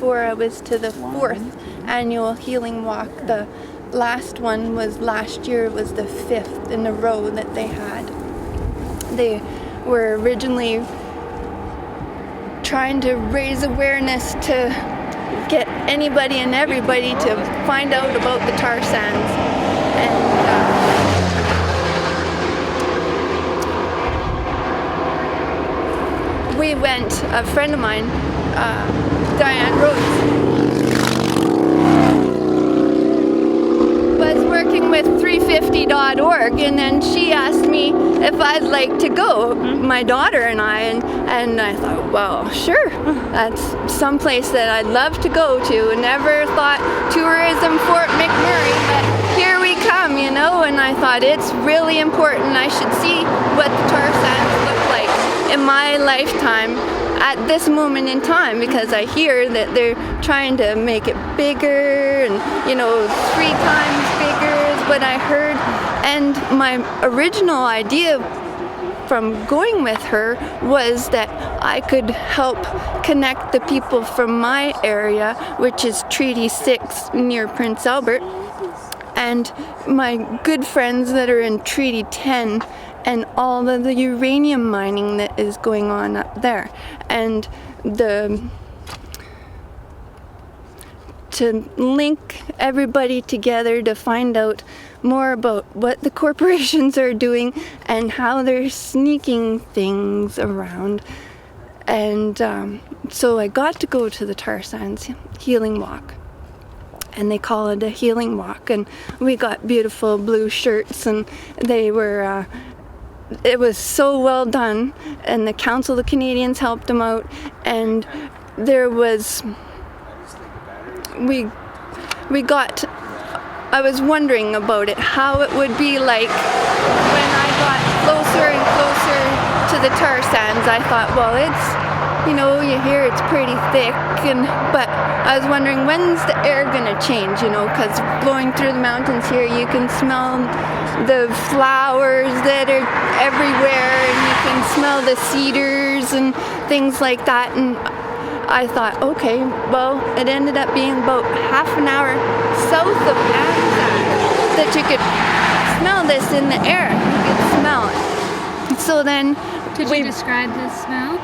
before I was to the 4th annual healing walk. The last one was last year. It was the 5th in a row that they had. They were originally trying to raise awareness to get anybody and everybody to find out about the tar sands. And we went, a friend of mine, Diane Rhodes, was working with 350.org, and then she asked me if I'd like to go, my daughter and I, and I thought, well, sure, that's someplace that I'd love to go to. Never thought tourism Fort McMurray, but here we come, you know, and I thought it's really important. I should see what the tar sands look like in my lifetime at this moment in time, because I hear that they're trying to make it bigger and, you know, 3 times bigger is what I heard. And my original idea from going with her was that I could help connect the people from my area, which is Treaty 6 near Prince Albert, and my good friends that are in Treaty 10 and all of the uranium mining that is going on up there, and to link everybody together to find out more about what the corporations are doing and how they're sneaking things around. And so I got to go to the tar sands healing walk, and they call it a healing walk, and we got beautiful blue shirts, and they were it was so well done, and the Council of Canadians helped them out, and there was I was wondering about it, how it would be like when I got closer and closer to the tar sands. I thought, well, it's, you know, you hear it's pretty thick, but I was wondering, when's the air gonna change, you know, because blowing through the mountains here, you can smell the flowers that are everywhere, and you can smell the cedars and things like that. And I thought, okay, well, it ended up being about half an hour south of Anzac that you could smell this in the air. You could smell it. So then, could you describe the smell?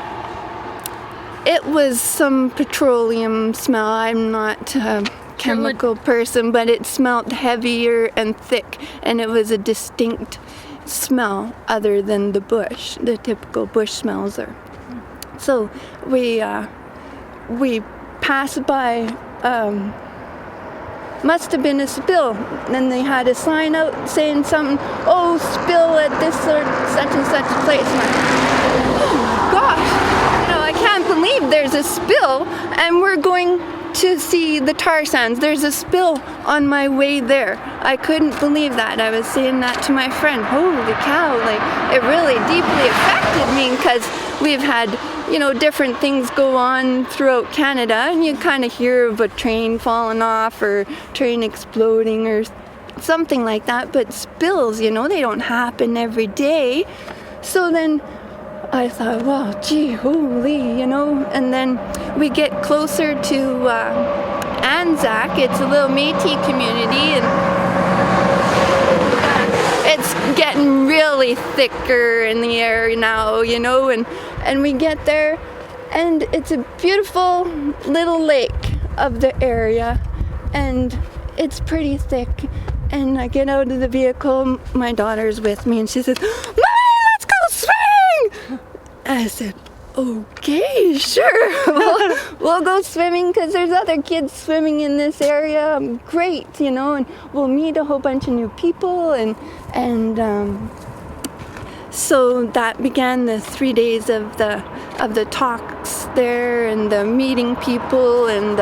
It was some petroleum smell. I'm not a chemical person, but it smelled heavier and thick, and it was a distinct smell other than the bush, the typical bush smells are. So we passed by, must have been a spill, and they had a sign out saying something, oh, spill at this or such and such place. And oh my gosh, you know, I can't believe there's a spill, and we're going to see the tar sands. There's a spill on my way there. I couldn't believe that. I was saying that to my friend. Holy cow, like, it really deeply affected me, because we've had, you know, different things go on throughout Canada, and you kind of hear of a train falling off or train exploding or something like that, but spills, you know, they don't happen every day. So then I thought, well, gee, holy, you know, and then we get closer to Anzac. It's a little Métis community, and it's getting really thicker in the air now, you know, and we get there, and it's a beautiful little lake of the area, and it's pretty thick, and I get out of the vehicle, my daughter's with me, and she says, Mommy, let's go swimming! I said, okay, sure, we'll go swimming, because there's other kids swimming in this area. Great, you know, and we'll meet a whole bunch of new people, and so that began the 3 days of the talks there, and the meeting people, and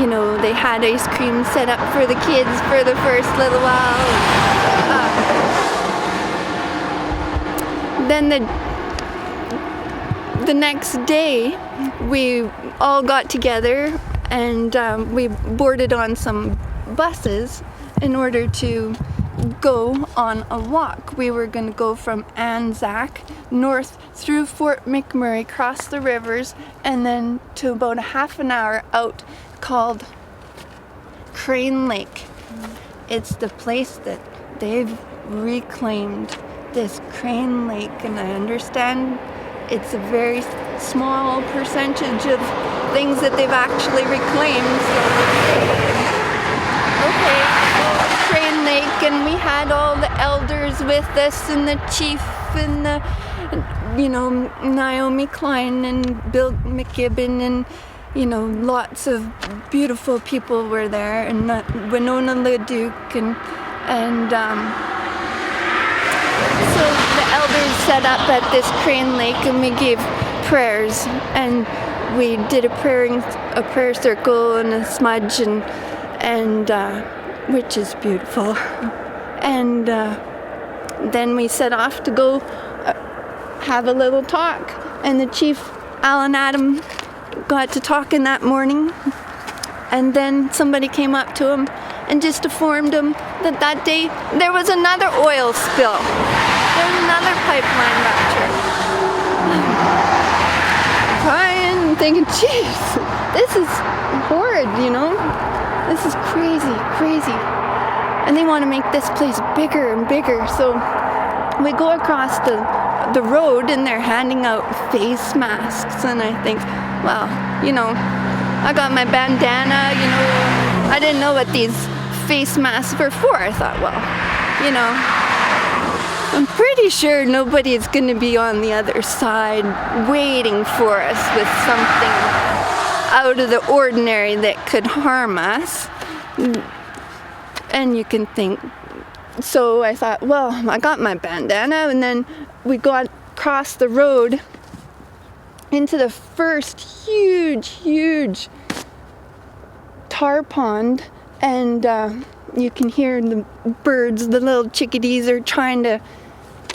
you know, they had ice cream set up for the kids for the first little while. Then the next day, we all got together, and we boarded on some buses in order to go on a walk. We were going to go from Anzac north through Fort McMurray, cross the rivers, and then to about a half an hour out called Crane Lake. It's the place that they've reclaimed, this Crane Lake, and I understand it's a very small percentage of things that they've actually reclaimed. So, okay, Crane Lake, and we had all the elders with us, and the chief, and the, Naomi Klein, and Bill McKibben, and lots of beautiful people were there, and Winona LaDuke, and so the elders set up at this Crane Lake, and we gave prayers, and we did a prayer circle and a smudge, and which is beautiful, and then we set off to go have a little talk, and the chief, Alan Adam, got to talking that morning, and then somebody came up to him and just informed him that day there was another oil spill. There was another pipeline rupture. Crying and thinking, jeez, this is horrid, This is crazy. And they want to make this place bigger and bigger. So we go across the road, and they're handing out face masks, and I think, well, I got my bandana, I didn't know what these face masks were for. I thought, well, I'm pretty sure nobody's going to be on the other side waiting for us with something out of the ordinary that could harm us. And you can think, so I thought, well, I got my bandana, and then we got across the road into the first huge tar pond, and you can hear the birds, the little chickadees are trying to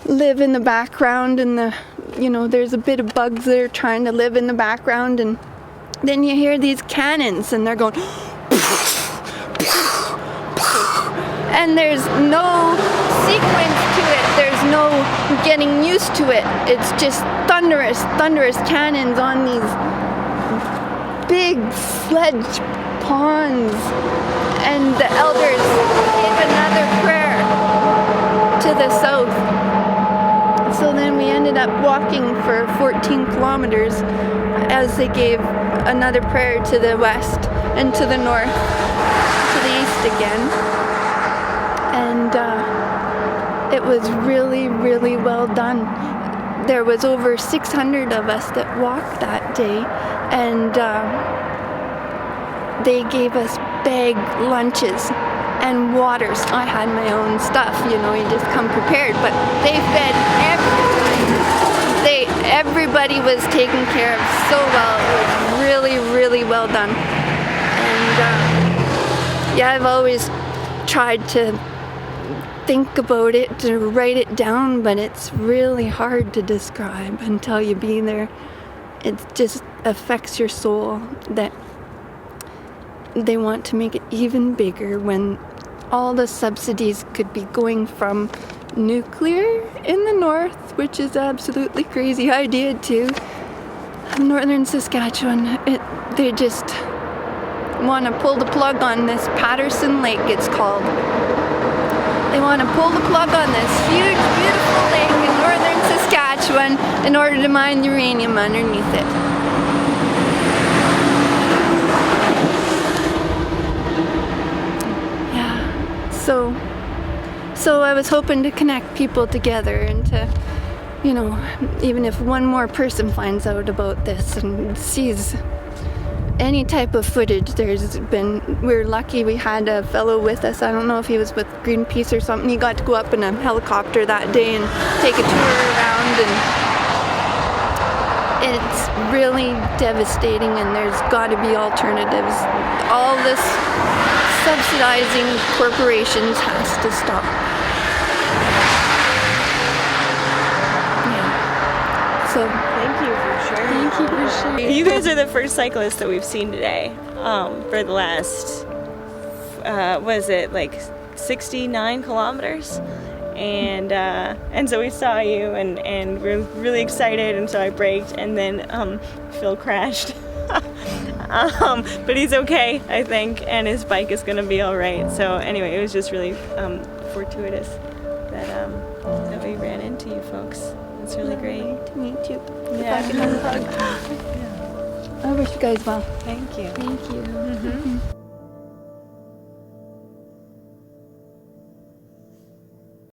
live in the background, and there's a bit of bugs that are trying to live in the background, and then you hear these cannons, and they're going and there's no sequence to it, there's no getting used to it. It's just thunderous cannons on these big sledge ponds, and the elders gave another prayer to the south. So then we ended up walking for 14 kilometers as they gave another prayer to the west and to the north, to the east again. And it was really well done. There was over 600 of us that walked that day, and they gave us bag lunches and waters. I had my own stuff, you just come prepared, but they fed everybody. Everybody was taken care of so well. It was really well done. And I've always tried to think about it, to write it down, but it's really hard to describe until you be there. It just affects your soul that they want to make it even bigger when all the subsidies could be going from nuclear in the north, which is absolutely crazy idea too. Northern Saskatchewan, they just want to pull the plug on this Patterson Lake, it's called. They want to pull the plug on this huge, beautiful lake in northern Saskatchewan in order to mine uranium underneath it. Yeah, so I was hoping to connect people together and to, even if one more person finds out about this and sees any type of footage. We're lucky we had a fellow with us. I don't know if he was with Greenpeace or something. He got to go up in a helicopter that day and take a tour around, and it's really devastating, and there's got to be alternatives. All this subsidizing corporations has to stop. Yeah. So thank you for sharing. Thank you for sharing. You guys are the first cyclists that we've seen today for the last, 69 kilometers. And so we saw you, and we're really excited, and so I braked, and then Phil crashed. But he's okay, I think, and his bike is gonna be all right. So anyway, it was just really fortuitous that we ran into you folks. It's really great to meet you. Yeah. If I could have a hug. I wish you guys well. Thank you. Thank you.